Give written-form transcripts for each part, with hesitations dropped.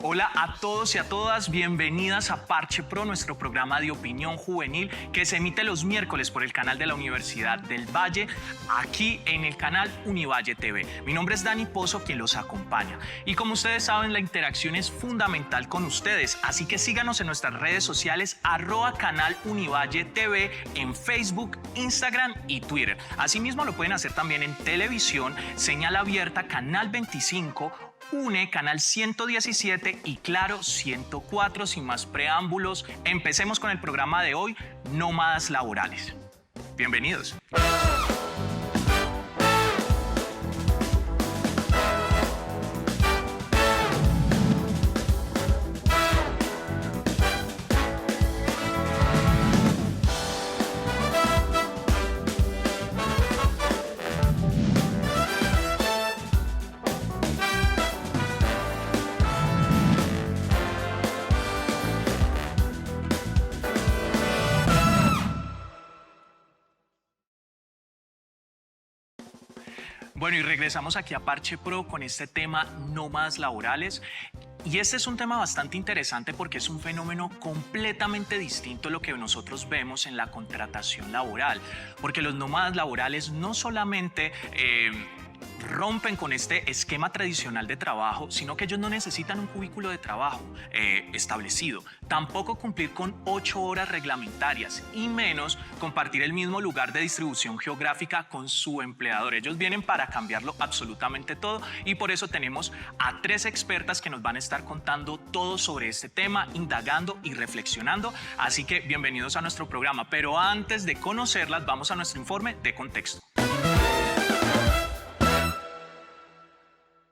Hola a todos y a todas, bienvenidas a Parche Pro, nuestro programa de opinión juvenil que se emite los miércoles por el canal de la Universidad del Valle, aquí en el canal Univalle TV. Mi nombre es Dani Pozo, quien los acompaña. Y como ustedes saben, la interacción es fundamental con ustedes, así que síganos en nuestras redes sociales, @canal Univalle TV, en Facebook, Instagram y Twitter. Asimismo, lo pueden hacer también en televisión, señal abierta, Canal 25, UNE, Canal 117 y Claro 104. Sin más preámbulos, empecemos con el programa de hoy, Nómadas Laborales. Bienvenidos. Bueno, y regresamos aquí a Parche Pro con este tema nómadas laborales. Y este es un tema bastante interesante porque es un fenómeno completamente distinto a lo que nosotros vemos en la contratación laboral. Porque los nómadas laborales no solamente rompen con este esquema tradicional de trabajo, sino que ellos no necesitan un cubículo de trabajo establecido, tampoco cumplir con 8 horas reglamentarias y menos compartir el mismo lugar de distribución geográfica con su empleador. Ellos vienen para cambiarlo absolutamente todo y por eso tenemos a 3 expertas que nos van a estar contando todo sobre este tema, indagando y reflexionando. Así que bienvenidos a nuestro programa, pero antes de conocerlas vamos a nuestro informe de contexto.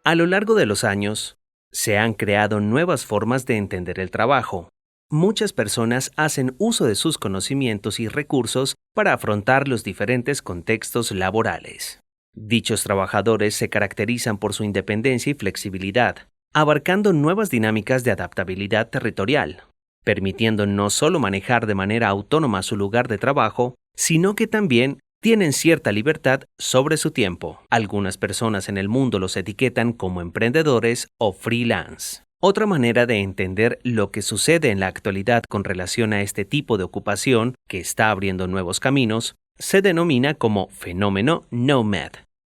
A lo largo de los años, se han creado nuevas formas de entender el trabajo. Muchas personas hacen uso de sus conocimientos y recursos para afrontar los diferentes contextos laborales. Dichos trabajadores se caracterizan por su independencia y flexibilidad, abarcando nuevas dinámicas de adaptabilidad territorial, permitiendo no solo manejar de manera autónoma su lugar de trabajo, sino que también tienen cierta libertad sobre su tiempo. Algunas personas en el mundo los etiquetan como emprendedores o freelance. Otra manera de entender lo que sucede en la actualidad con relación a este tipo de ocupación, que está abriendo nuevos caminos, se denomina como fenómeno nomad,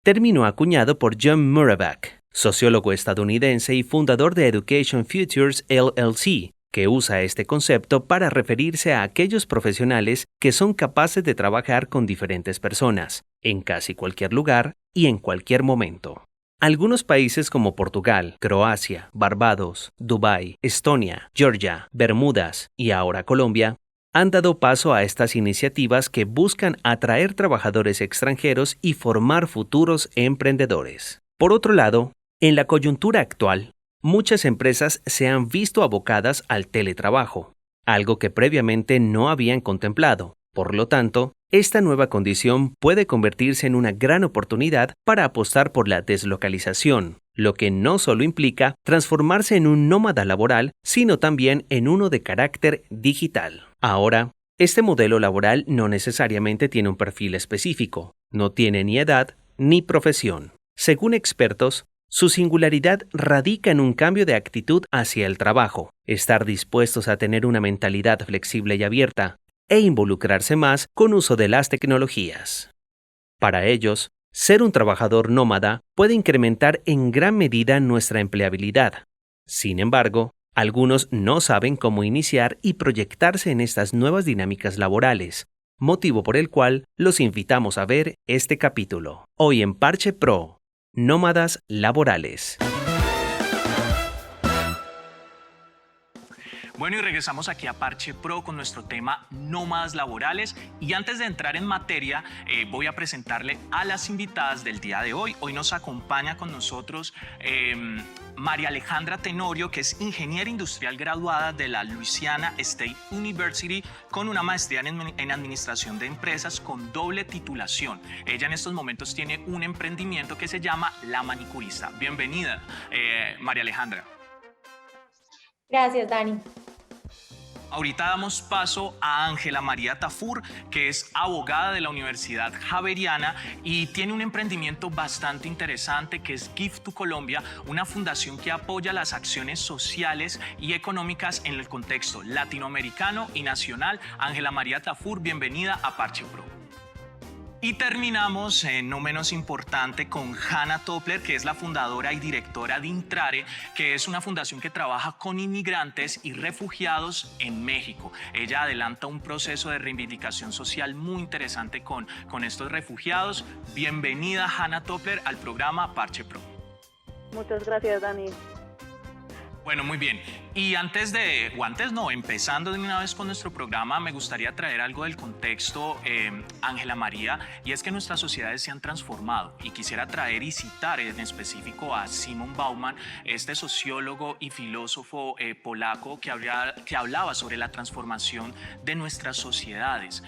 término acuñado por John Murabak, sociólogo estadounidense y fundador de Education Futures LLC, que usa este concepto para referirse a aquellos profesionales que son capaces de trabajar con diferentes personas, en casi cualquier lugar y en cualquier momento. Algunos países como Portugal, Croacia, Barbados, Dubái, Estonia, Georgia, Bermudas y ahora Colombia han dado paso a estas iniciativas que buscan atraer trabajadores extranjeros y formar futuros emprendedores. Por otro lado, en la coyuntura actual, muchas empresas se han visto abocadas al teletrabajo, algo que previamente no habían contemplado. Por lo tanto, esta nueva condición puede convertirse en una gran oportunidad para apostar por la deslocalización, lo que no solo implica transformarse en un nómada laboral, sino también en uno de carácter digital. Ahora, este modelo laboral no necesariamente tiene un perfil específico, no tiene ni edad ni profesión. Según expertos, su singularidad radica en un cambio de actitud hacia el trabajo, estar dispuestos a tener una mentalidad flexible y abierta, e involucrarse más con uso de las tecnologías. Para ellos, ser un trabajador nómada puede incrementar en gran medida nuestra empleabilidad. Sin embargo, algunos no saben cómo iniciar y proyectarse en estas nuevas dinámicas laborales, motivo por el cual los invitamos a ver este capítulo. Hoy en Parche Pro, nómadas laborales. Bueno, y regresamos aquí a Parche Pro con nuestro tema nómadas laborales. Y antes de entrar en materia, voy a presentarle a las invitadas del día de hoy. Hoy nos acompaña con nosotros María Alejandra Tenorio, que es ingeniera industrial graduada de la Louisiana State University con una maestría en administración de empresas con doble titulación. Ella en estos momentos tiene un emprendimiento que se llama La Manicurista. Bienvenida, María Alejandra. Gracias, Dani. Ahorita damos paso a Ángela María Tafur, que es abogada de la Universidad Javeriana y tiene un emprendimiento bastante interesante que es Gift to Colombia, una fundación que apoya las acciones sociales y económicas en el contexto latinoamericano y nacional. Ángela María Tafur, bienvenida a Parche Pro. Y terminamos, no menos importante, con Hannah Toppler, que es la fundadora y directora de Intrare, que es una fundación que trabaja con inmigrantes y refugiados en México. Ella adelanta un proceso de reivindicación social muy interesante con estos refugiados. Bienvenida, Hannah Toppler, al programa Parche Pro. Muchas gracias, Dani. Bueno, muy bien. Y empezando de una vez con nuestro programa, me gustaría traer algo del contexto, Ángela María, y es que nuestras sociedades se han transformado. Y quisiera traer y citar en específico a Szymon Bauman, este sociólogo y filósofo polaco que hablaba sobre la transformación de nuestras sociedades.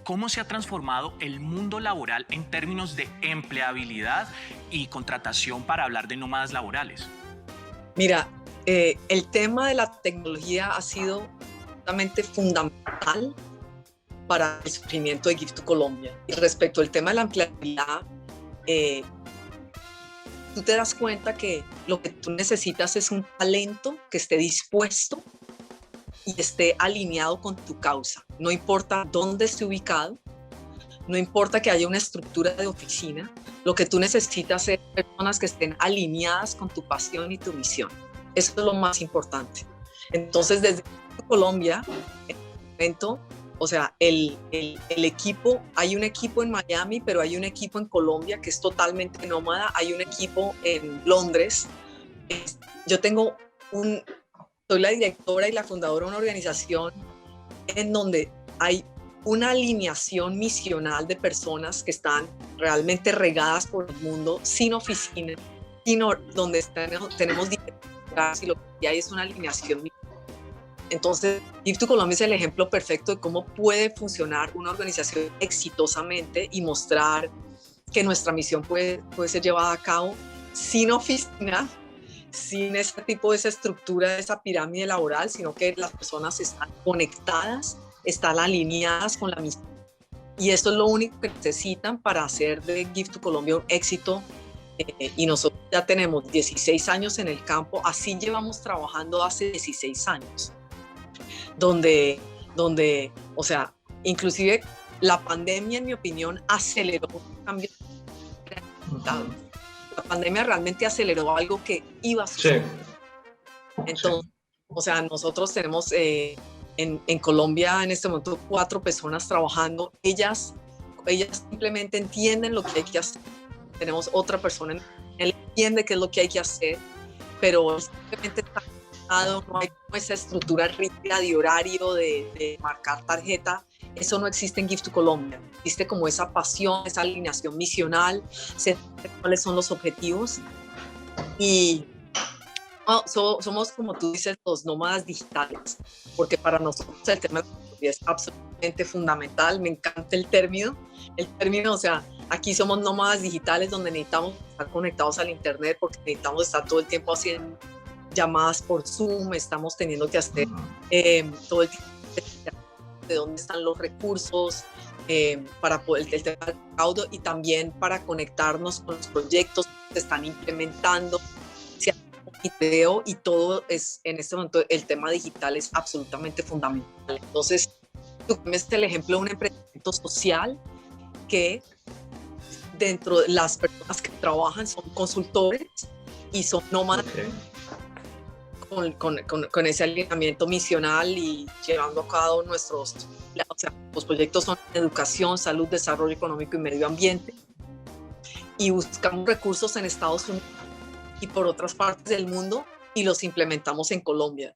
¿Cómo se ha transformado el mundo laboral en términos de empleabilidad y contratación para hablar de nómadas laborales? Mira, el tema de la tecnología ha sido realmente fundamental para el surgimiento de Gift to Colombia. Y respecto al tema de la empleabilidad, tú te das cuenta que lo que tú necesitas es un talento que esté dispuesto y esté alineado con tu causa. No importa dónde esté ubicado, no importa que haya una estructura de oficina, lo que tú necesitas es personas que estén alineadas con tu pasión y tu misión. Eso es lo más importante. Entonces, desde Colombia, en el momento, o sea, el equipo, hay un equipo en Miami, pero hay un equipo en Colombia que es totalmente nómada, hay un equipo en Londres. Yo soy la directora y la fundadora de una organización en donde hay una alineación misional de personas que están realmente regadas por el mundo, sin oficina, donde tenemos y lo que hay es una alineación. Entonces, Gift to Colombia es el ejemplo perfecto de cómo puede funcionar una organización exitosamente y mostrar que nuestra misión puede ser llevada a cabo sin oficina, sin ese tipo de esa estructura, de esa pirámide laboral, sino que las personas están conectadas, están alineadas con la misión. Y esto es lo único que necesitan para hacer de Gift to Colombia un éxito. Y nosotros ya tenemos 16 años en el campo, así llevamos trabajando hace 16 años, donde, o sea, inclusive la pandemia, en mi opinión, aceleró un cambio. La pandemia realmente aceleró algo que iba a suceder. Sí. Entonces, o sea, nosotros tenemos en Colombia en este momento 4 personas trabajando, ellas simplemente entienden lo que hay que hacer. Tenemos otra persona, él entiende qué es lo que hay que hacer, pero simplemente está no hay esa estructura rígida de horario, de marcar tarjeta. Eso no existe en Gift to Colombia. Existe como esa pasión, esa alineación misional, cuáles son los objetivos. Y somos, como tú dices, los nómadas digitales, porque para nosotros el tema de la tecnología es absolutamente fundamental. Me encanta el término, o sea, aquí somos nómadas digitales donde necesitamos estar conectados al internet porque necesitamos estar todo el tiempo haciendo llamadas por Zoom, estamos teniendo que hacer todo el tiempo de dónde están los recursos para poder el tema del recaudo y también para conectarnos con los proyectos que se están implementando. Video y todo es en este momento el tema digital es absolutamente fundamental. Entonces, tú ves el ejemplo de un emprendimiento social que dentro de las personas que trabajan son consultores y son nómadas. Okay. Con ese alineamiento misional y llevando a cabo o sea, los proyectos son educación, salud, desarrollo económico y medio ambiente. Y buscamos recursos en Estados Unidos y por otras partes del mundo y los implementamos en Colombia.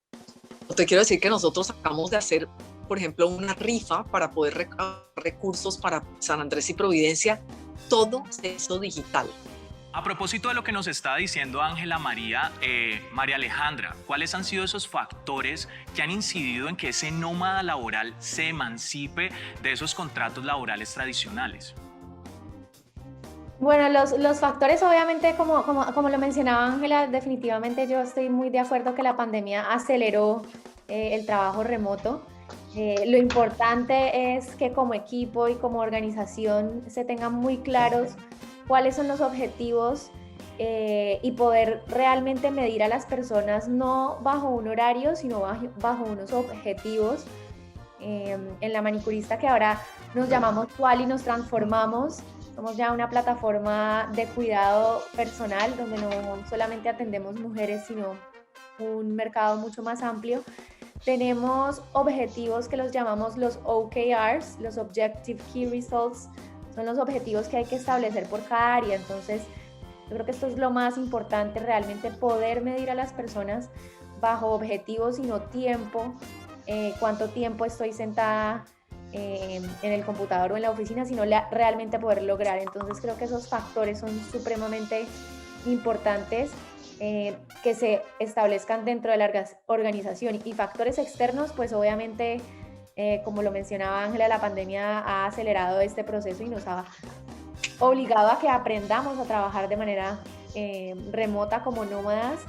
Te quiero decir que nosotros acabamos de hacer, por ejemplo, una rifa para poder recaudar recursos para San Andrés y Providencia, todo eso digital. A propósito de lo que nos está diciendo Ángela María, María Alejandra, ¿cuáles han sido esos factores que han incidido en que ese nómada laboral se emancipe de esos contratos laborales tradicionales? Bueno, los factores, obviamente, como lo mencionaba Ángela, definitivamente yo estoy muy de acuerdo que la pandemia aceleró el trabajo remoto. Lo importante es que como equipo y como organización se tengan muy claros cuáles son los objetivos y poder realmente medir a las personas no bajo un horario, sino bajo unos objetivos. En la manicurista, que ahora nos llamamos Tual y nos transformamos, somos ya una plataforma de cuidado personal donde no solamente atendemos mujeres, sino un mercado mucho más amplio. Tenemos objetivos que los llamamos los OKRs, los Objective Key Results, son los objetivos que hay que establecer por cada área. Entonces, yo creo que esto es lo más importante, realmente poder medir a las personas bajo objetivos y no tiempo, cuánto tiempo estoy sentada en el computador o en la oficina, sino realmente poder lograr. Entonces, creo que esos factores son supremamente importantes que se establezcan dentro de la organización. Y factores externos, pues obviamente, como lo mencionaba Ángela, la pandemia ha acelerado este proceso y nos ha obligado a que aprendamos a trabajar de manera remota como nómadas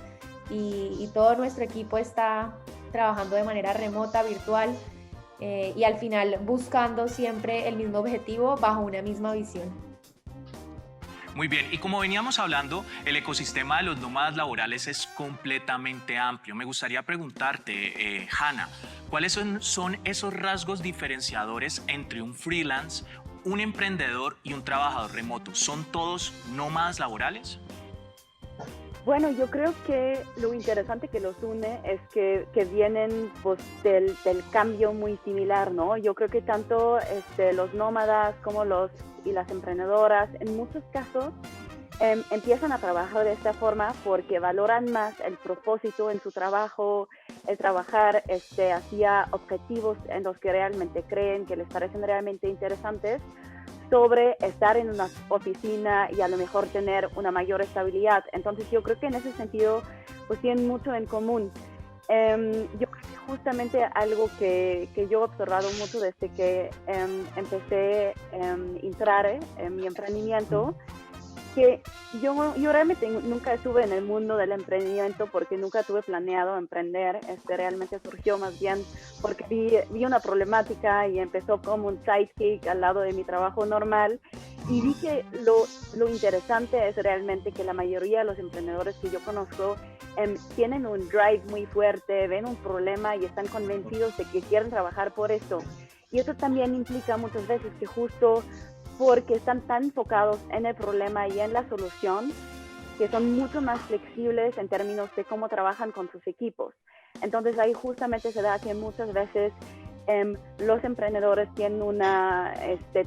y todo nuestro equipo está trabajando de manera remota, virtual y al final buscando siempre el mismo objetivo bajo una misma visión. Muy bien, y como veníamos hablando, el ecosistema de los nómadas laborales es completamente amplio. Me gustaría preguntarte, Hanna, ¿cuáles son esos rasgos diferenciadores entre un freelance, un emprendedor y un trabajador remoto? ¿Son todos nómadas laborales? Bueno, yo creo que lo interesante que los une es que vienen pues, del cambio muy similar, ¿no? Yo creo que tanto los nómadas como las emprendedoras, en muchos casos, empiezan a trabajar de esta forma porque valoran más el propósito en su trabajo, el trabajar hacia objetivos en los que realmente creen, que les parecen realmente interesantes, sobre estar en una oficina y a lo mejor tener una mayor estabilidad. Entonces yo creo que en ese sentido pues tienen mucho en común. Yo creo que justamente algo que yo he observado mucho desde que empecé a entrar en mi emprendimiento, que yo realmente nunca estuve en el mundo del emprendimiento porque nunca tuve planeado emprender. Realmente surgió más bien porque vi una problemática y empezó como un sidekick al lado de mi trabajo normal, y vi que lo interesante es realmente que la mayoría de los emprendedores que yo conozco tienen un drive muy fuerte, ven un problema y están convencidos de que quieren trabajar por eso. Y eso también implica muchas veces que justo porque están tan enfocados en el problema y en la solución, que son mucho más flexibles en términos de cómo trabajan con sus equipos. Entonces ahí justamente se da que muchas veces los emprendedores tienen una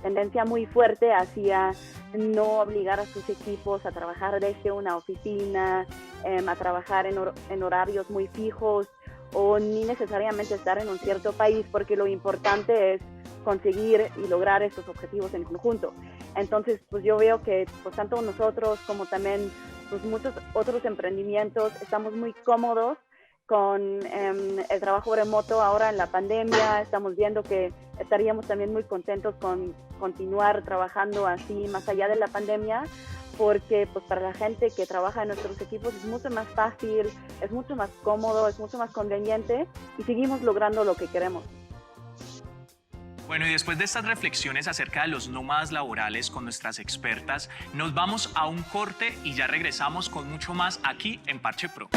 tendencia muy fuerte hacia no obligar a sus equipos a trabajar desde una oficina, a trabajar en horarios muy fijos o ni necesariamente estar en un cierto país, porque lo importante es conseguir y lograr estos objetivos en conjunto. Entonces, pues yo veo que pues tanto nosotros como también pues muchos otros emprendimientos estamos muy cómodos con el trabajo remoto ahora en la pandemia. Estamos viendo que estaríamos también muy contentos con continuar trabajando así más allá de la pandemia, porque pues para la gente que trabaja en nuestros equipos es mucho más fácil, es mucho más cómodo, es mucho más conveniente y seguimos logrando lo que queremos. Bueno, y después de estas reflexiones acerca de los nómadas laborales con nuestras expertas, nos vamos a un corte y ya regresamos con mucho más aquí en Parche Pro.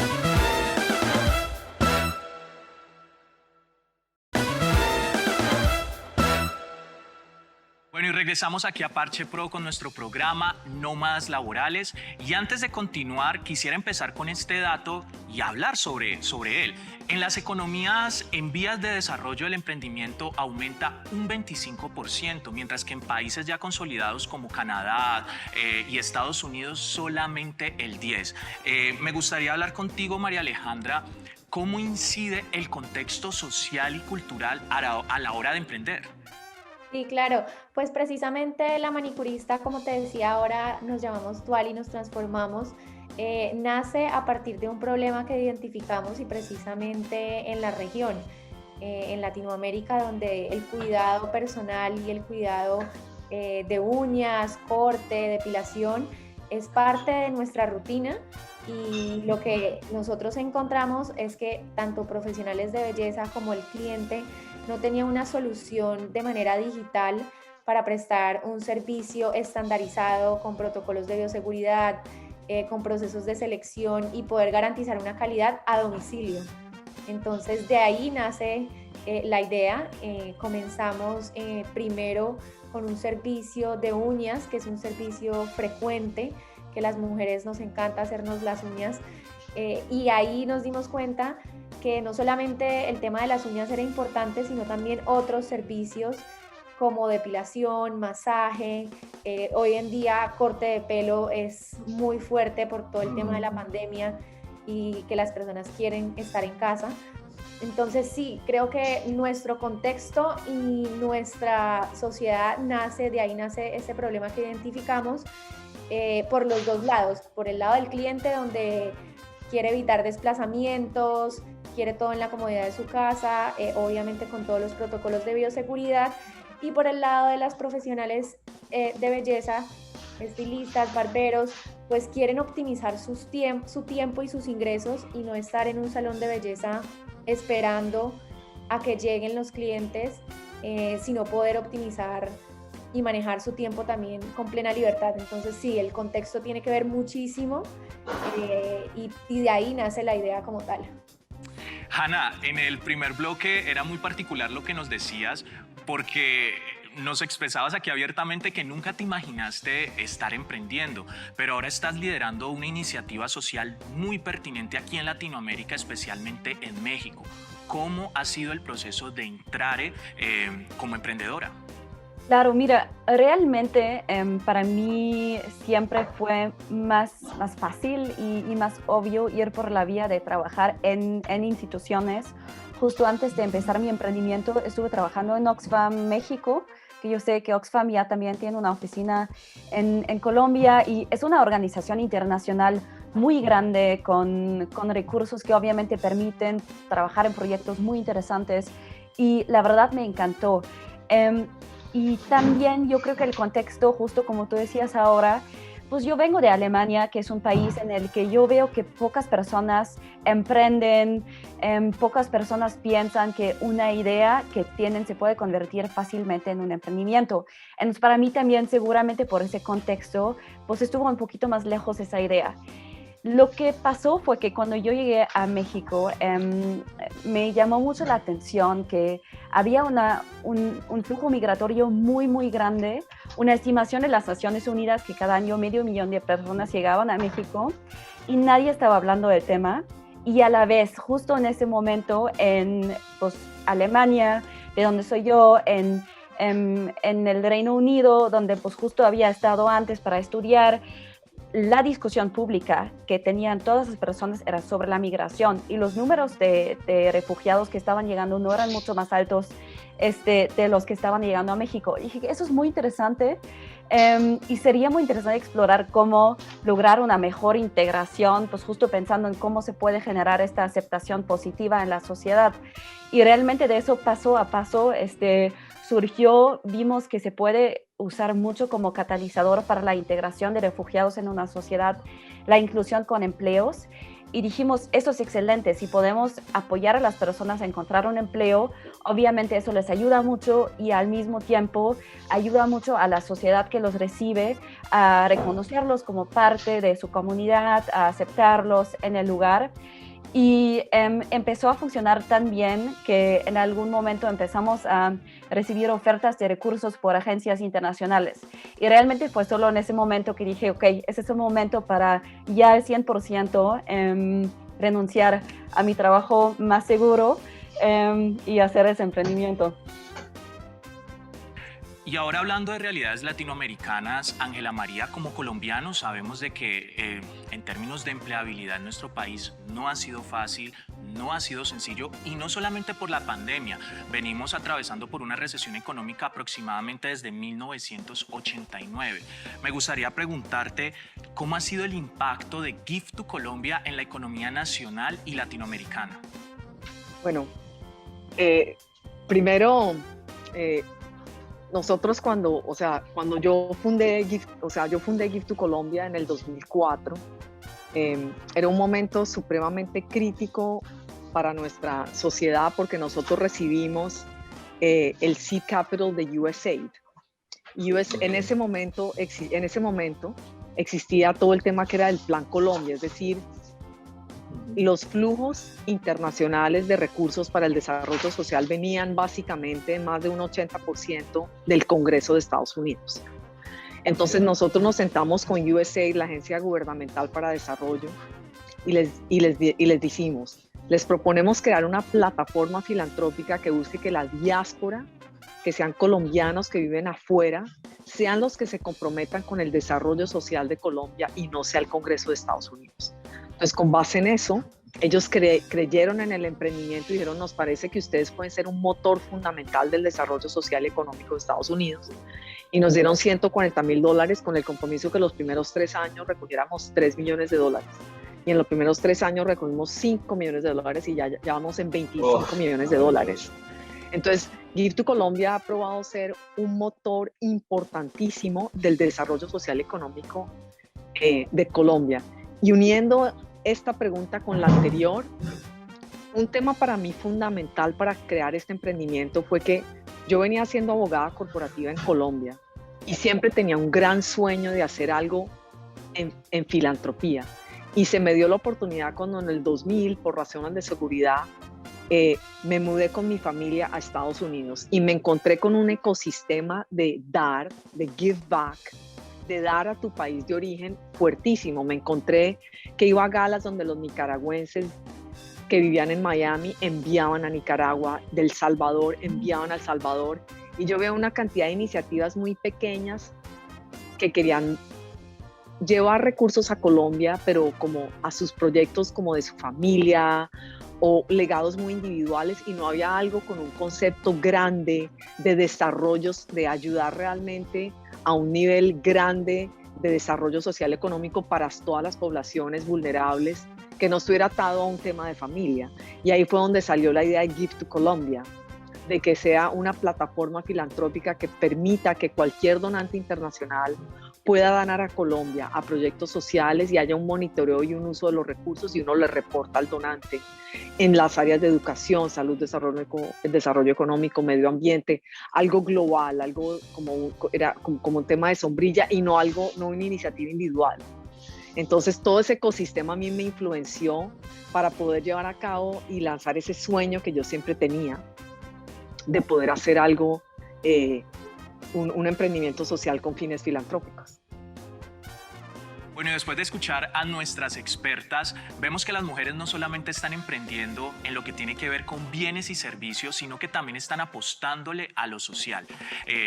Bueno, y regresamos aquí a Parche Pro con nuestro programa Nómadas Laborales. Y antes de continuar, quisiera empezar con este dato y hablar sobre él. En las economías en vías de desarrollo, el emprendimiento aumenta un 25%, mientras que en países ya consolidados como Canadá y Estados Unidos solamente el 10%. Me gustaría hablar contigo, María Alejandra, ¿cómo incide el contexto social y cultural a la hora de emprender? Sí, claro, pues precisamente la manicurista, como te decía, ahora nos llamamos Tual y nos transformamos, nace a partir de un problema que identificamos y precisamente en la región, en Latinoamérica, donde el cuidado personal y el cuidado de uñas, corte, depilación, es parte de nuestra rutina. Y lo que nosotros encontramos es que tanto profesionales de belleza como el cliente no tenía una solución de manera digital para prestar un servicio estandarizado con protocolos de bioseguridad, con procesos de selección y poder garantizar una calidad a domicilio. Entonces de ahí nace la idea. Comenzamos primero con un servicio de uñas, que es un servicio frecuente, que las mujeres nos encanta hacernos las uñas, y ahí nos dimos cuenta que no solamente el tema de las uñas era importante, sino también otros servicios como depilación, masaje. Hoy en día corte de pelo es muy fuerte por todo el tema de la pandemia y que las personas quieren estar en casa. Entonces sí, creo que nuestro contexto y nuestra sociedad de ahí nace ese problema que identificamos por los dos lados. Por el lado del cliente, donde quiere evitar desplazamientos, quiere todo en la comodidad de su casa, obviamente con todos los protocolos de bioseguridad, y por el lado de las profesionales de belleza, estilistas, barberos, pues quieren optimizar su tiempo y sus ingresos y no estar en un salón de belleza esperando a que lleguen los clientes, sino poder optimizar y manejar su tiempo también con plena libertad. Entonces sí, el contexto tiene que ver muchísimo y de ahí nace la idea como tal. Hanna, en el primer bloque era muy particular lo que nos decías, porque nos expresabas aquí abiertamente que nunca te imaginaste estar emprendiendo, pero ahora estás liderando una iniciativa social muy pertinente aquí en Latinoamérica, especialmente en México. ¿Cómo ha sido el proceso de entrar como emprendedora? Claro, mira, realmente para mí siempre fue más fácil y más obvio ir por la vía de trabajar en instituciones. Justo antes de empezar mi emprendimiento estuve trabajando en Oxfam México, que yo sé que Oxfam ya también tiene una oficina en Colombia y es una organización internacional muy grande con recursos que obviamente permiten trabajar en proyectos muy interesantes y la verdad me encantó. Y también yo creo que el contexto, justo como tú decías ahora, pues yo vengo de Alemania, que es un país en el que yo veo que pocas personas emprenden, pocas personas piensan que una idea que tienen se puede convertir fácilmente en un emprendimiento. Entonces para mí también seguramente por ese contexto, pues estuvo un poquito más lejos esa idea. Lo que pasó fue que cuando yo llegué a México, me llamó mucho la atención que había un flujo migratorio muy, muy grande, una estimación de las Naciones Unidas que cada año 500,000 de personas llegaban a México y nadie estaba hablando del tema. Y a la vez, justo en ese momento, en pues, Alemania, de donde soy yo, en el Reino Unido, donde pues justo había estado antes para estudiar, la discusión pública que tenían todas las personas era sobre la migración y los números de refugiados que estaban llegando no eran mucho más altos de los que estaban llegando a México. Y dije que eso es muy interesante y sería muy interesante explorar cómo lograr una mejor integración, pues justo pensando en cómo se puede generar esta aceptación positiva en la sociedad. Y realmente de eso paso a paso surgió, vimos que se puede usar mucho como catalizador para la integración de refugiados en una sociedad, la inclusión con empleos. Y dijimos, eso es excelente, si podemos apoyar a las personas a encontrar un empleo, obviamente eso les ayuda mucho y al mismo tiempo ayuda mucho a la sociedad que los recibe a reconocerlos como parte de su comunidad, a aceptarlos en el lugar. Y empezó a funcionar tan bien que en algún momento empezamos a recibir ofertas de recursos por agencias internacionales. Y realmente fue solo en ese momento que dije, ok, ese es el momento para ya al 100% renunciar a mi trabajo más seguro y hacer ese emprendimiento. Y ahora hablando de realidades latinoamericanas, Ángela María, como colombianos sabemos de que en términos de empleabilidad en nuestro país no ha sido fácil, no ha sido sencillo y no solamente por la pandemia. Venimos atravesando por una recesión económica aproximadamente desde 1989. Me gustaría preguntarte cómo ha sido el impacto de Gift to Colombia en la economía nacional y latinoamericana. Bueno, primero... nosotros cuando yo fundé Gift to Colombia en el 2004, era un momento supremamente crítico para nuestra sociedad porque nosotros recibimos el seed capital de USAID. En ese momento existía todo el tema que era el Plan Colombia, es decir, los flujos internacionales de recursos para el desarrollo social venían básicamente en más de un 80% del Congreso de Estados Unidos. Entonces nosotros nos sentamos con USAID, la Agencia Gubernamental para Desarrollo, y les dijimos, les proponemos crear una plataforma filantrópica que busque que la diáspora, que sean colombianos que viven afuera, sean los que se comprometan con el desarrollo social de Colombia y no sea el Congreso de Estados Unidos. Entonces, con base en eso, ellos creyeron en el emprendimiento y dijeron, nos parece que ustedes pueden ser un motor fundamental del desarrollo social y económico de Estados Unidos. Y nos dieron $140,000 con el compromiso que los primeros 3 años recogiéramos $3 millones. Y en los primeros 3 años recogimos $5 millones y ya vamos en $25 millones. Entonces, Give to Colombia ha probado ser un motor importantísimo del desarrollo social y económico de Colombia. Y uniendo esta pregunta con la anterior, un tema para mí fundamental para crear este emprendimiento fue que yo venía siendo abogada corporativa en Colombia y siempre tenía un gran sueño de hacer algo en filantropía. Y se me dio la oportunidad cuando en el 2000, por razones de seguridad, me mudé con mi familia a Estados Unidos y me encontré con un ecosistema de dar, de give back, de dar a tu país de origen fuertísimo. Me encontré que iba a galas donde los nicaragüenses que vivían en Miami enviaban a Nicaragua, del Salvador enviaban a El Salvador, y yo veo una cantidad de iniciativas muy pequeñas que querían llevar recursos a Colombia, pero como a sus proyectos como de su familia o legados muy individuales, y no había algo con un concepto grande de desarrollos, de ayudar realmente a un nivel grande de desarrollo social económico para todas las poblaciones vulnerables, que no estuviera atado a un tema de familia. Y ahí fue donde salió la idea de Give to Colombia, de que sea una plataforma filantrópica que permita que cualquier donante internacional pueda donar a Colombia a proyectos sociales y haya un monitoreo y un uso de los recursos, y uno le reporta al donante en las áreas de educación, salud, desarrollo económico, medio ambiente, algo global, algo como un tema de sombrilla y no una iniciativa individual. Entonces todo ese ecosistema a mí me influenció para poder llevar a cabo y lanzar ese sueño que yo siempre tenía de poder hacer algo, un emprendimiento social con fines filantrópicos. Bueno, y después de escuchar a nuestras expertas, vemos que las mujeres no solamente están emprendiendo en lo que tiene que ver con bienes y servicios, sino que también están apostándole a lo social.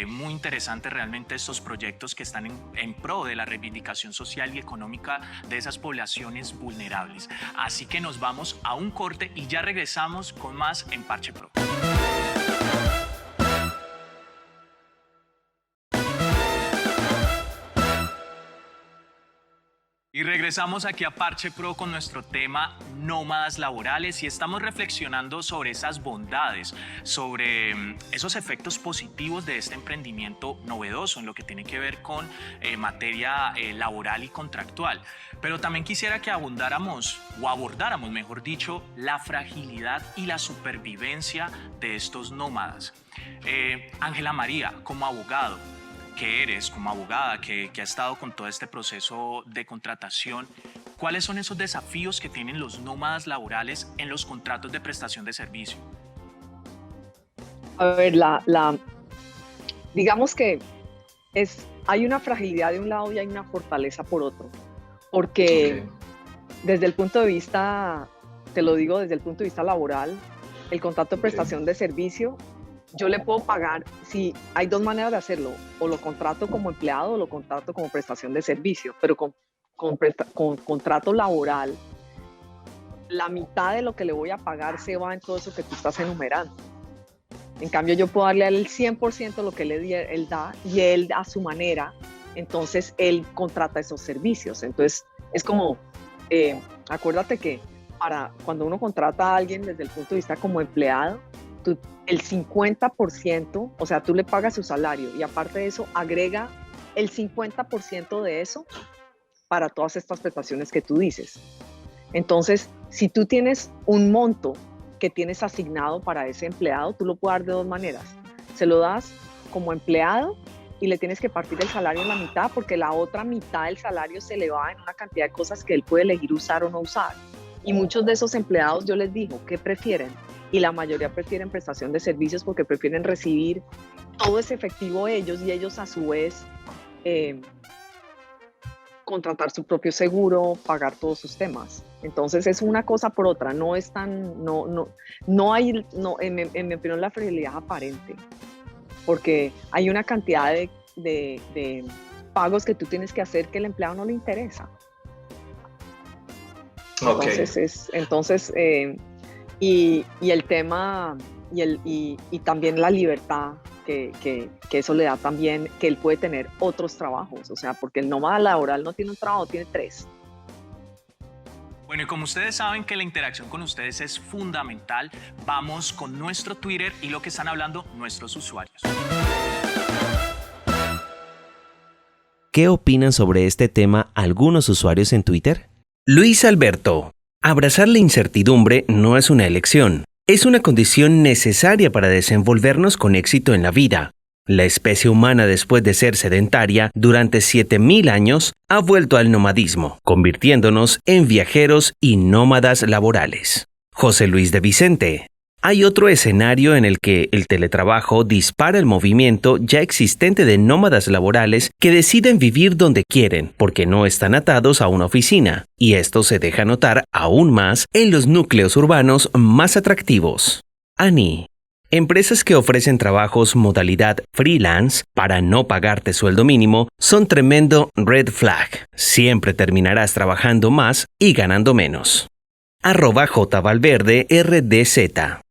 Muy interesante realmente estos proyectos que están en pro de la reivindicación social y económica de esas poblaciones vulnerables. Así que nos vamos a un corte y ya regresamos con más en Parche Pro. Y regresamos aquí a Parche Pro con nuestro tema nómadas laborales, y estamos reflexionando sobre esas bondades, sobre esos efectos positivos de este emprendimiento novedoso en lo que tiene que ver con materia laboral y contractual. Pero también quisiera que abordáramos, mejor dicho, la fragilidad y la supervivencia de estos nómadas. Ángela María, como abogado, que eres como abogada, que ha estado con todo este proceso de contratación, ¿cuáles son esos desafíos que tienen los nómadas laborales en los contratos de prestación de servicio? A ver, digamos que hay una fragilidad de un lado y hay una fortaleza por otro, porque desde el punto de vista, te lo digo desde el punto de vista laboral, el contrato de prestación de servicio, yo le puedo pagar, si hay 2 maneras de hacerlo, o lo contrato como empleado o lo contrato como prestación de servicio, pero con contrato laboral, la mitad de lo que le voy a pagar se va en todo eso que tú estás enumerando. En cambio, yo puedo darle el 100% de lo que él da, y él a su manera, entonces él contrata esos servicios. Entonces, es como, acuérdate que cuando uno contrata a alguien desde el punto de vista como empleado, el 50%, o sea, tú le pagas su salario y aparte de eso, agrega el 50% de eso para todas estas prestaciones que tú dices. Entonces, si tú tienes un monto que tienes asignado para ese empleado, tú lo puedes dar de dos maneras. Se lo das como empleado y le tienes que partir el salario en la mitad, porque la otra mitad del salario se le va en una cantidad de cosas que él puede elegir usar o no usar. Y muchos de esos empleados yo les digo, ¿qué prefieren? Y la mayoría prefieren prestación de servicios porque prefieren recibir todo ese efectivo ellos y ellos a su vez contratar su propio seguro, pagar todos sus temas. Entonces es una cosa por otra, no es tan, no hay, en mi opinión la fragilidad es aparente, porque hay una cantidad de pagos que tú tienes que hacer que el empleado no le interesa. Okay. Entonces y el tema y también la libertad que eso le da también, que él puede tener otros trabajos, o sea, porque el nómada laboral no tiene un trabajo, tiene 3. Bueno, y como ustedes saben que la interacción con ustedes es fundamental, vamos con nuestro Twitter y lo que están hablando nuestros usuarios. ¿Qué opinan sobre este tema algunos usuarios en Twitter? Luis Alberto. Abrazar la incertidumbre no es una elección. Es una condición necesaria para desenvolvernos con éxito en la vida. La especie humana, después de ser sedentaria durante 7.000 años, ha vuelto al nomadismo, convirtiéndonos en viajeros y nómadas laborales. José Luis de Vicente. Hay otro escenario en el que el teletrabajo dispara el movimiento ya existente de nómadas laborales que deciden vivir donde quieren porque no están atados a una oficina, y esto se deja notar aún más en los núcleos urbanos más atractivos. Ani. Empresas que ofrecen trabajos modalidad freelance para no pagarte sueldo mínimo son tremendo red flag. Siempre terminarás trabajando más y ganando menos. @JValverdeRDZ.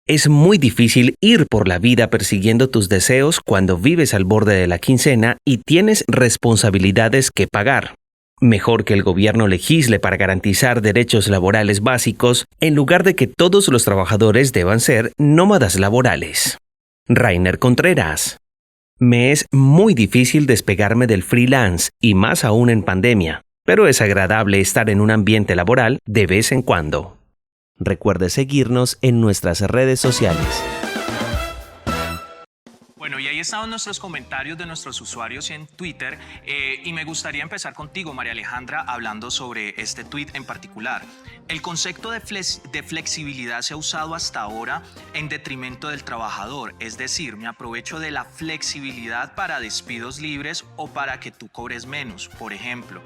Es muy difícil ir por la vida persiguiendo tus deseos cuando vives al borde de la quincena y tienes responsabilidades que pagar. Mejor que el gobierno legisle para garantizar derechos laborales básicos en lugar de que todos los trabajadores deban ser nómadas laborales. Rainer Contreras. Me es muy difícil despegarme del freelance y más aún en pandemia, pero es agradable estar en un ambiente laboral de vez en cuando. Recuerde seguirnos en nuestras redes sociales. Bueno, y ahí estaban nuestros comentarios de nuestros usuarios en Twitter y me gustaría empezar contigo, María Alejandra, hablando sobre este tweet en particular. El concepto de flexibilidad se ha usado hasta ahora en detrimento del trabajador, es decir, me aprovecho de la flexibilidad para despidos libres o para que tú cobres menos, por ejemplo.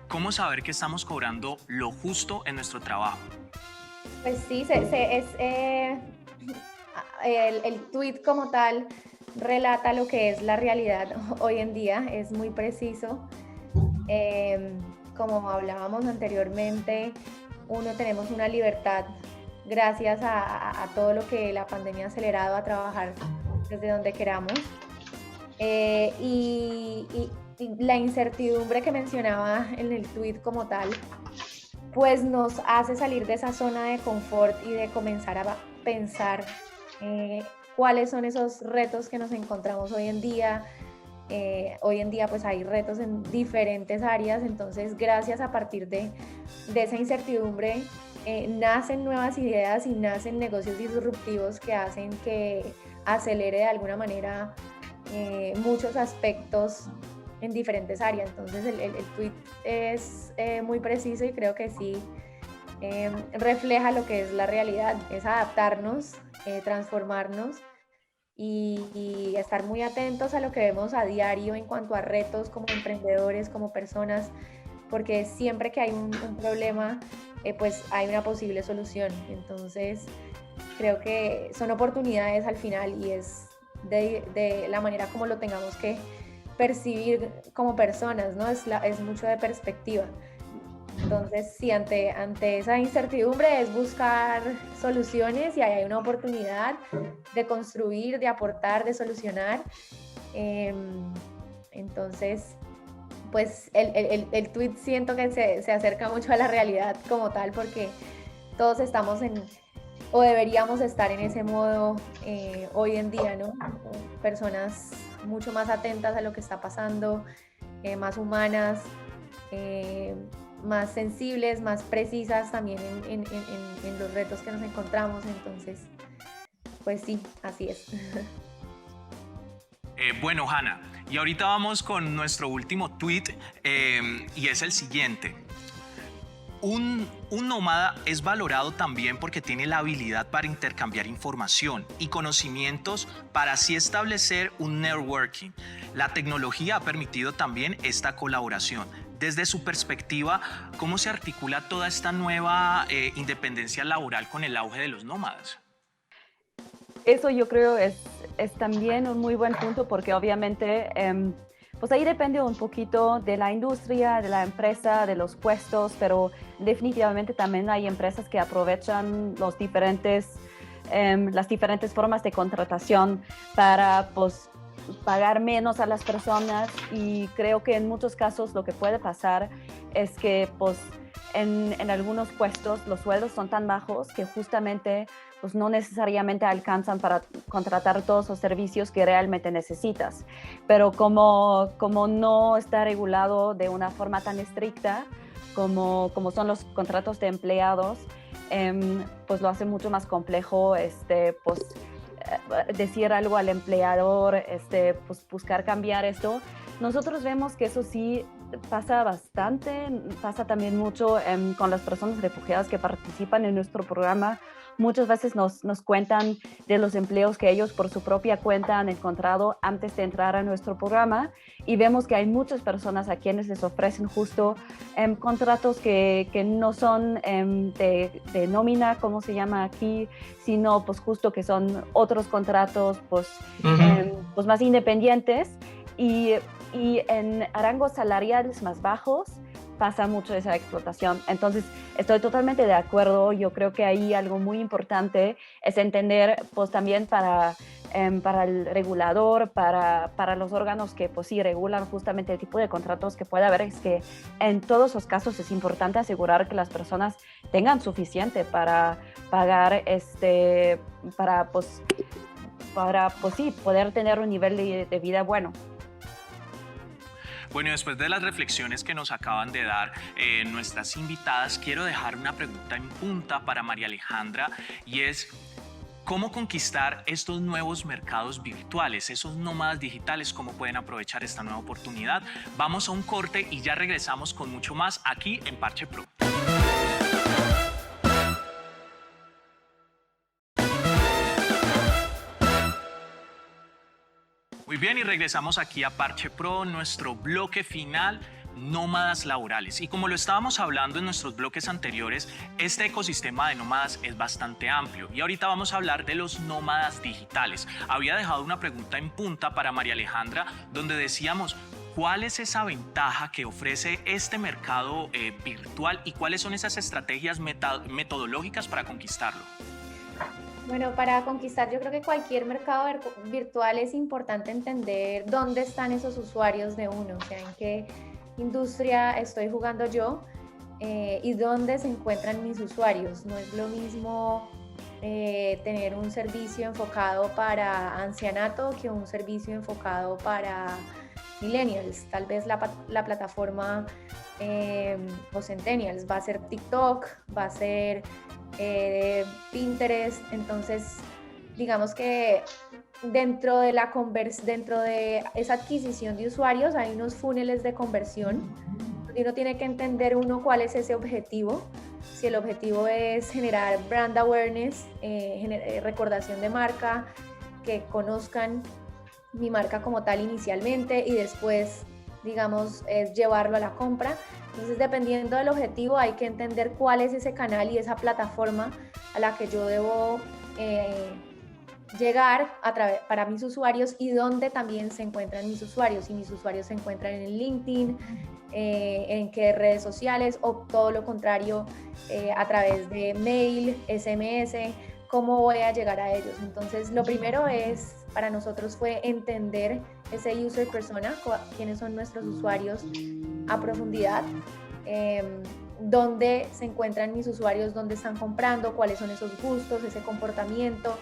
¿Cómo saber que estamos cobrando lo justo en nuestro trabajo? Pues sí, el tweet como tal relata lo que es la realidad hoy en día, es muy preciso. Como hablábamos anteriormente, tenemos una libertad gracias a todo lo que la pandemia ha acelerado a trabajar desde donde queramos. Y la incertidumbre que mencionaba en el tweet como tal, pues nos hace salir de esa zona de confort y de comenzar a pensar cuáles son esos retos que nos encontramos hoy en día. Hoy en día pues hay retos en diferentes áreas, entonces gracias a partir de esa incertidumbre nacen nuevas ideas y nacen negocios disruptivos que hacen que acelere de alguna manera muchos aspectos en diferentes áreas. Entonces el tweet es muy preciso y creo que sí refleja lo que es la realidad, es adaptarnos, transformarnos y estar muy atentos a lo que vemos a diario en cuanto a retos como emprendedores, como personas, porque siempre que hay un problema, pues hay una posible solución. Entonces creo que son oportunidades al final y es de la manera como lo tengamos que percibir como personas, ¿no? Es mucho de perspectiva. Entonces, sí, ante esa incertidumbre es buscar soluciones y ahí hay una oportunidad de construir, de aportar, de solucionar. Entonces, pues el tweet siento que se acerca mucho a la realidad como tal porque todos estamos o deberíamos estar en ese modo hoy en día, ¿no? Personas mucho más atentas a lo que está pasando, más humanas, más sensibles, más precisas también en los retos que nos encontramos. Entonces, pues sí, así es. Bueno, Hanna, y ahorita vamos con nuestro último tweet y es el siguiente. Un nómada es valorado también porque tiene la habilidad para intercambiar información y conocimientos para así establecer un networking. La tecnología ha permitido también esta colaboración. Desde su perspectiva, ¿cómo se articula toda esta nueva independencia laboral con el auge de los nómadas? Eso yo creo es también un muy buen punto porque obviamente pues ahí depende un poquito de la industria, de la empresa, de los puestos, pero definitivamente también hay empresas que aprovechan las diferentes formas de contratación para pues, pagar menos a las personas, y creo que en muchos casos lo que puede pasar es que pues, en algunos puestos los sueldos son tan bajos que justamente pues no necesariamente alcanzan para contratar todos los servicios que realmente necesitas. Pero como no está regulado de una forma tan estricta como son los contratos de empleados, pues lo hace mucho más complejo pues, decir algo al empleador, pues buscar cambiar esto. Nosotros vemos que eso sí pasa bastante, pasa también mucho con las personas refugiadas que participan en nuestro programa. Muchas veces nos cuentan de los empleos que ellos por su propia cuenta han encontrado antes de entrar a nuestro programa, y vemos que hay muchas personas a quienes les ofrecen justo contratos que no son de nómina, como se llama aquí, sino pues justo que son otros contratos pues, pues más independientes, y en rangos salariales más bajos pasa mucho esa explotación. Entonces, estoy totalmente de acuerdo. Yo creo que ahí algo muy importante es entender, pues también para el regulador, para los órganos que pues sí regulan justamente el tipo de contratos que puede haber, es que en todos los casos es importante asegurar que las personas tengan suficiente para pagar, para pues sí, poder tener un nivel de vida bueno. Bueno, después de las reflexiones que nos acaban de dar nuestras invitadas, quiero dejar una pregunta en punta para María Alejandra, y es: ¿cómo conquistar estos nuevos mercados virtuales, esos nómadas digitales? ¿Cómo pueden aprovechar esta nueva oportunidad? Vamos a un corte y ya regresamos con mucho más aquí en Parche Pro. Muy bien, y regresamos aquí a Parche Pro, nuestro bloque final, nómadas laborales. Y como lo estábamos hablando en nuestros bloques anteriores, este ecosistema de nómadas es bastante amplio. Y ahorita vamos a hablar de los nómadas digitales. Había dejado una pregunta en punta para María Alejandra, donde decíamos: ¿cuál es esa ventaja que ofrece este mercado virtual y cuáles son esas estrategias metodológicas para conquistarlo? Bueno, para conquistar yo creo que cualquier mercado virtual es importante entender dónde están esos usuarios de uno, o sea, en qué industria estoy jugando yo y dónde se encuentran mis usuarios. No es lo mismo tener un servicio enfocado para ancianato que un servicio enfocado para millennials. Tal vez la plataforma o centennials va a ser TikTok, va a ser Pinterest. Entonces digamos que dentro de esa adquisición de usuarios hay unos funnels de conversión y uno tiene que entender cuál es ese objetivo. Si el objetivo es generar brand awareness, recordación de marca, que conozcan mi marca como tal inicialmente y después, digamos, es llevarlo a la compra. Entonces, dependiendo del objetivo, hay que entender cuál es ese canal y esa plataforma a la que yo debo llegar para mis usuarios, y dónde también se encuentran mis usuarios. Si mis usuarios se encuentran en LinkedIn, en qué redes sociales, o todo lo contrario, a través de mail, SMS, cómo voy a llegar a ellos. Entonces, lo primero para nosotros fue entender ese user persona, quiénes son nuestros usuarios a profundidad, dónde se encuentran mis usuarios, dónde están comprando, cuáles son esos gustos, ese comportamiento.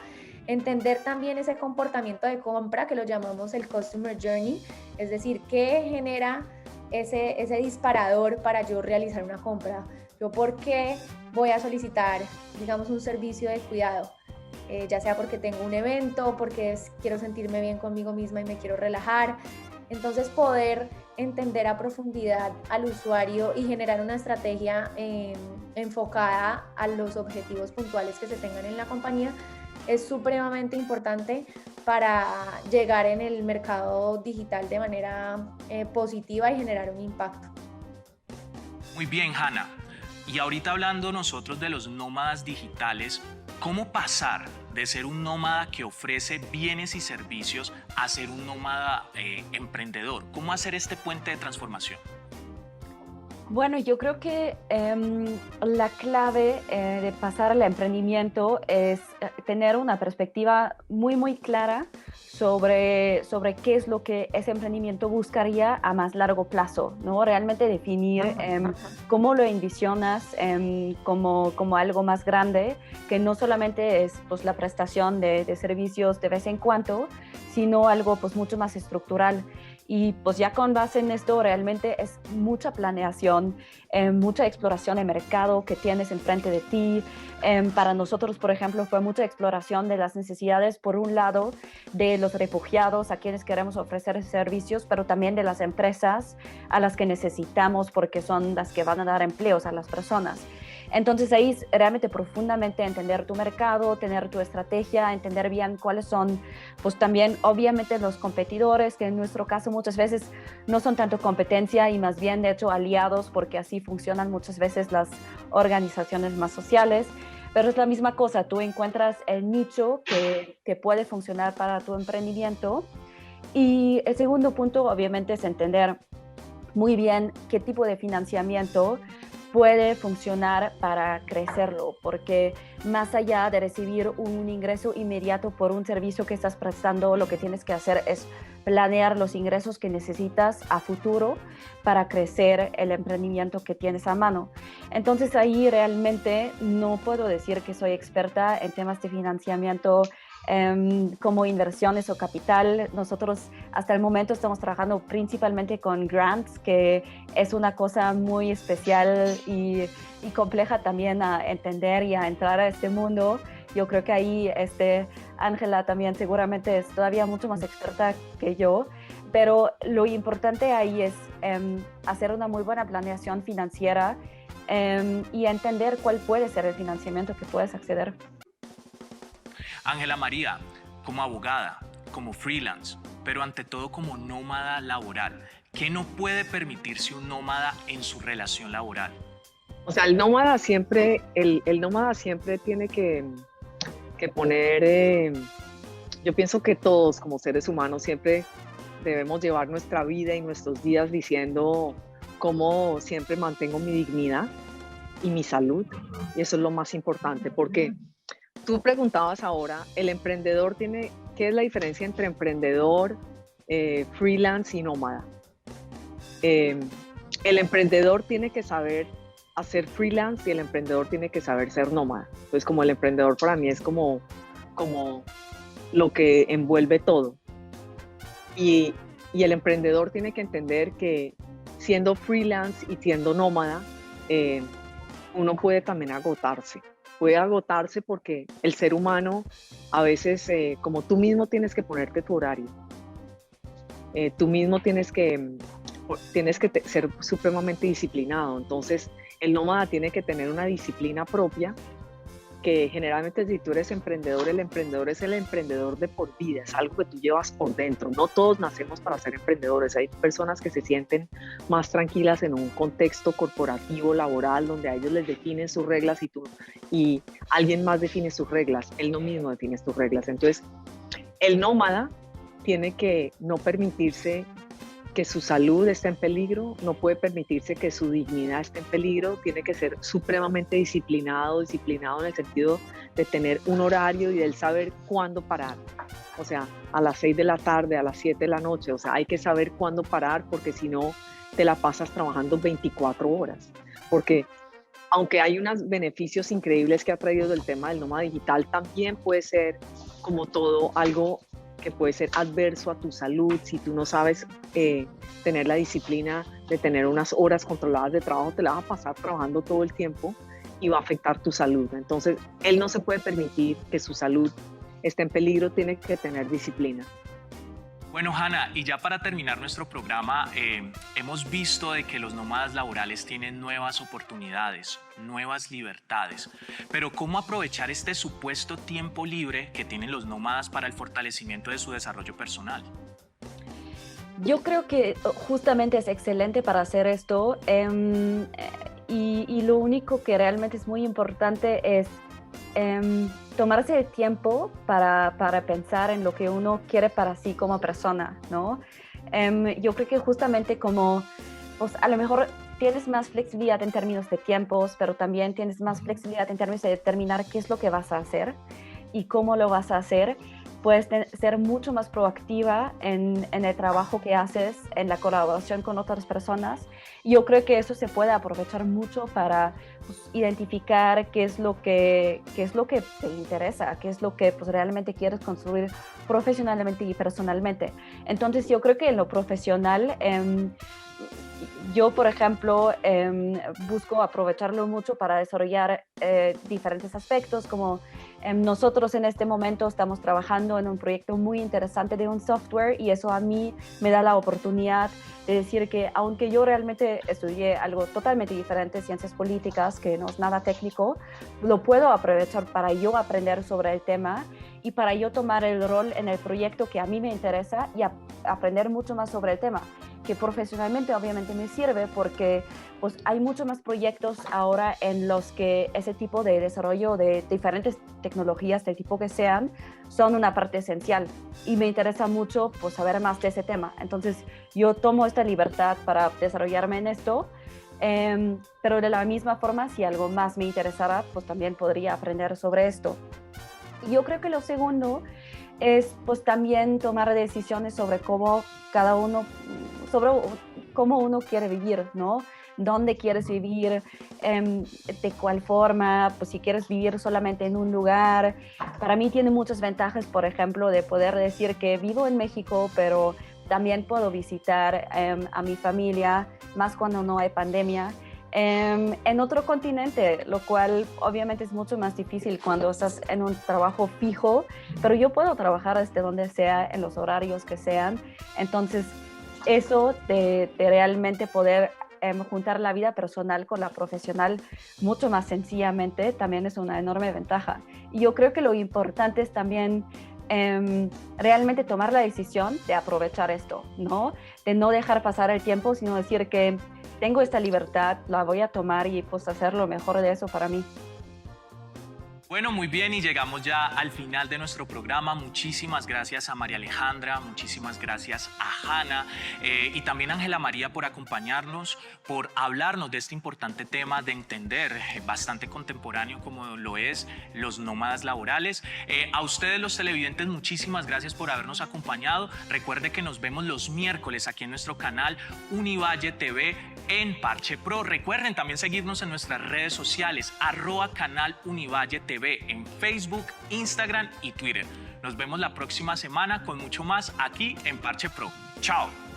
Entender también ese comportamiento de compra que lo llamamos el Customer Journey, es decir, qué genera ese disparador para yo realizar una compra. Yo, ¿por qué voy a solicitar, digamos, un servicio de cuidado? Ya sea porque tengo un evento, porque quiero sentirme bien conmigo misma y me quiero relajar. Entonces, poder entender a profundidad al usuario y generar una estrategia enfocada a los objetivos puntuales que se tengan en la compañía es supremamente importante para llegar en el mercado digital de manera positiva y generar un impacto. Muy bien, Hanna. Y ahorita hablando nosotros de los nómadas digitales, ¿cómo pasar de ser un nómada que ofrece bienes y servicios a ser un nómada emprendedor? ¿Cómo hacer este puente de transformación? Bueno, yo creo que la clave de pasar al emprendimiento es tener una perspectiva muy, muy clara sobre qué es lo que ese emprendimiento buscaría a más largo plazo, ¿no? Realmente definir cómo lo envisionas como algo más grande, que no solamente es pues, la prestación de servicios de vez en cuando, sino algo pues, mucho más estructural. Y pues ya con base en esto realmente es mucha planeación, mucha exploración de mercado que tienes enfrente de ti. Para nosotros, por ejemplo, fue mucha exploración de las necesidades, por un lado, de los refugiados a quienes queremos ofrecer servicios, pero también de las empresas a las que necesitamos porque son las que van a dar empleos a las personas. Entonces ahí es realmente profundamente entender tu mercado, tener tu estrategia, entender bien cuáles son, pues también obviamente los competidores, que en nuestro caso muchas veces no son tanto competencia y más bien de hecho aliados, porque así funcionan muchas veces las organizaciones más sociales. Pero es la misma cosa, tú encuentras el nicho que puede funcionar para tu emprendimiento. Y el segundo punto obviamente es entender muy bien qué tipo de financiamiento puede funcionar para crecerlo, porque más allá de recibir un ingreso inmediato por un servicio que estás prestando, lo que tienes que hacer es planear los ingresos que necesitas a futuro para crecer el emprendimiento que tienes a mano. Entonces ahí realmente no puedo decir que soy experta en temas de financiamiento como inversiones o capital. Nosotros hasta el momento estamos trabajando principalmente con grants, que es una cosa muy especial y compleja también a entender y a entrar a este mundo. Yo creo que ahí Ángela también seguramente es todavía mucho más experta que yo, pero lo importante ahí es hacer una muy buena planeación financiera y entender cuál puede ser el financiamiento que puedes acceder. Ángela María, como abogada, como freelance, pero ante todo como nómada laboral, ¿qué no puede permitirse un nómada en su relación laboral? O sea, el nómada siempre tiene que poner, yo pienso que todos como seres humanos siempre debemos llevar nuestra vida y nuestros días diciendo cómo siempre mantengo mi dignidad y mi salud, y eso es lo más importante, porque tú preguntabas ahora, el emprendedor ¿qué es la diferencia entre emprendedor, freelance y nómada? El emprendedor tiene que saber hacer freelance y el emprendedor tiene que saber ser nómada. Entonces, como el emprendedor para mí es como lo que envuelve todo. Y el emprendedor tiene que entender que siendo freelance y siendo nómada, uno puede también agotarse. Puede agotarse porque el ser humano a veces, como tú mismo tienes que ponerte tu horario, tú mismo tienes que ser supremamente disciplinado. Entonces, el nómada tiene que tener una disciplina propia, que generalmente si tú eres emprendedor, el emprendedor es el emprendedor de por vida, es algo que tú llevas por dentro. No todos nacemos para ser emprendedores, hay personas que se sienten más tranquilas en un contexto corporativo, laboral, donde a ellos les definen sus reglas y alguien más define sus reglas, él no mismo define sus reglas. Entonces, el nómada tiene que no permitirse que su salud esté en peligro, no puede permitirse que su dignidad esté en peligro, tiene que ser supremamente disciplinado en el sentido de tener un horario y del saber cuándo parar. O sea, a las 6 de la tarde, a las 7 de la noche, o sea, hay que saber cuándo parar porque si no te la pasas trabajando 24 horas. Porque aunque hay unos beneficios increíbles que ha traído el tema del nómada digital, también puede ser como todo algo que puede ser adverso a tu salud. Si tú no sabes tener la disciplina de tener unas horas controladas de trabajo, te la vas a pasar trabajando todo el tiempo y va a afectar tu salud. Entonces, él no se puede permitir que su salud esté en peligro, tiene que tener disciplina. Bueno, Hanna, y ya para terminar nuestro programa, hemos visto de que los nómadas laborales tienen nuevas oportunidades, nuevas libertades, pero ¿cómo aprovechar este supuesto tiempo libre que tienen los nómadas para el fortalecimiento de su desarrollo personal? Yo creo que justamente es excelente para hacer esto y lo único que realmente es muy importante es tomarse el tiempo para pensar en lo que uno quiere para sí como persona, ¿no? Yo creo que justamente como, pues a lo mejor tienes más flexibilidad en términos de tiempos, pero también tienes más flexibilidad en términos de determinar qué es lo que vas a hacer y cómo lo vas a hacer. Puedes ser mucho más proactiva en el trabajo que haces, en la colaboración con otras personas. Yo creo que eso se puede aprovechar mucho para pues, identificar qué es lo que te interesa, qué es lo que pues, realmente quieres construir profesionalmente y personalmente. Entonces yo creo que en lo profesional, yo, por ejemplo, busco aprovecharlo mucho para desarrollar diferentes aspectos, como nosotros en este momento estamos trabajando en un proyecto muy interesante de un software y eso a mí me da la oportunidad de decir que aunque yo realmente estudié algo totalmente diferente, ciencias políticas, que no es nada técnico, lo puedo aprovechar para yo aprender sobre el tema y para yo tomar el rol en el proyecto que a mí me interesa y aprender mucho más sobre el tema, que profesionalmente obviamente me sirve porque pues, hay muchos más proyectos ahora en los que ese tipo de desarrollo de diferentes tecnologías, del tipo que sean, son una parte esencial y me interesa mucho pues, saber más de ese tema. Entonces yo tomo esta libertad para desarrollarme en esto, pero de la misma forma, si algo más me interesara, pues también podría aprender sobre esto. Yo creo que lo segundo es pues también tomar decisiones sobre cómo cada uno, sobre cómo uno quiere vivir, ¿no? Dónde quieres vivir, de cuál forma, pues si quieres vivir solamente en un lugar. Para mí tiene muchas ventajas, por ejemplo, de poder decir que vivo en México, pero también puedo visitar a mi familia, más cuando no hay pandemia. En otro continente, lo cual obviamente es mucho más difícil cuando estás en un trabajo fijo, pero yo puedo trabajar desde donde sea, en los horarios que sean. Entonces, eso de realmente poder juntar la vida personal con la profesional mucho más sencillamente también es una enorme ventaja. Y yo creo que lo importante es también realmente tomar la decisión de aprovechar esto, ¿no? De no dejar pasar el tiempo, sino decir que tengo esta libertad, la voy a tomar y pues hacer lo mejor de eso para mí. Bueno, muy bien, y llegamos ya al final de nuestro programa. Muchísimas gracias a María Alejandra, muchísimas gracias a Hanna y también a Ángela María por acompañarnos, por hablarnos de este importante tema de entender, bastante contemporáneo como lo es, los nómadas laborales. A ustedes los televidentes, muchísimas gracias por habernos acompañado. Recuerde que nos vemos los miércoles aquí en nuestro canal Univalle TV en Parche Pro. Recuerden también seguirnos en nuestras redes sociales, @canal Univalle TV en Facebook, Instagram y Twitter. Nos vemos la próxima semana con mucho más aquí en Parche Pro. Chao.